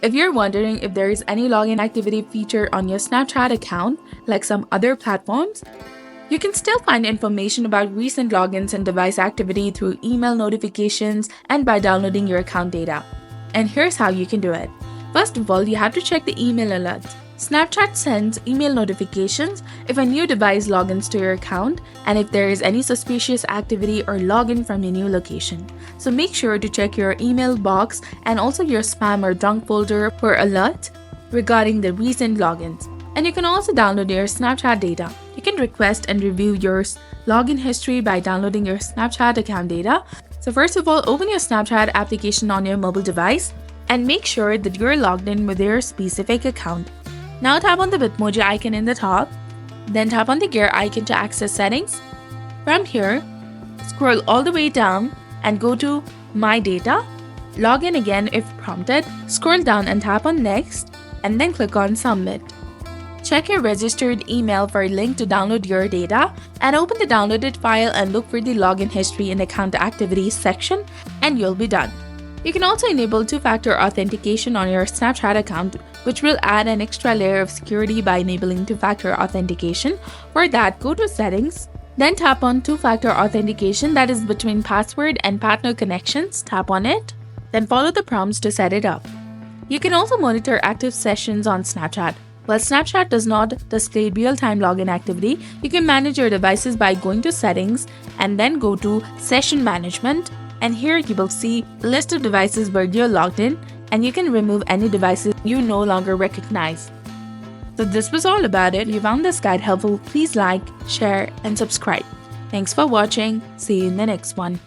If you're wondering if there is any login activity feature on your Snapchat account, like some other platforms, you can still find information about recent logins and device activity through email notifications and by downloading your account data. And here's how you can do it. First of all, you have to check the email alerts. Snapchat sends email notifications if a new device logins to your account and if there is any suspicious activity or login from your new location. So make sure to check your email box and also your spam or junk folder for alerts regarding the recent logins. And you can also download your Snapchat data. You can request and review your login history by downloading your Snapchat account data. So first of all, open your Snapchat application on your mobile device and make sure that you're logged in with your specific account. Now tap on the Bitmoji icon in the top, then tap on the gear icon to access settings. From here, scroll all the way down and go to My Data. Log in again if prompted, scroll down and tap on Next, and then click on Submit. Check your registered email for a link to download your data, and open the downloaded file and look for the login history in the account activities section, and you'll be done. You can also enable two-factor authentication on your Snapchat account, which will add an extra layer of security by enabling two-factor authentication. For that, go to Settings, then tap on two-factor authentication, that is between password and partner connections. Tap on it, then follow the prompts to set it up. You can also monitor active sessions on Snapchat. While Snapchat does not display real-time login activity, you can manage your devices by going to Settings and then go to Session Management. And here you will see a list of devices where you're logged in, and you can remove any devices you no longer recognize. So this was all about it. If you found this guide helpful, please like, share, and subscribe. Thanks for watching. See you in the next one.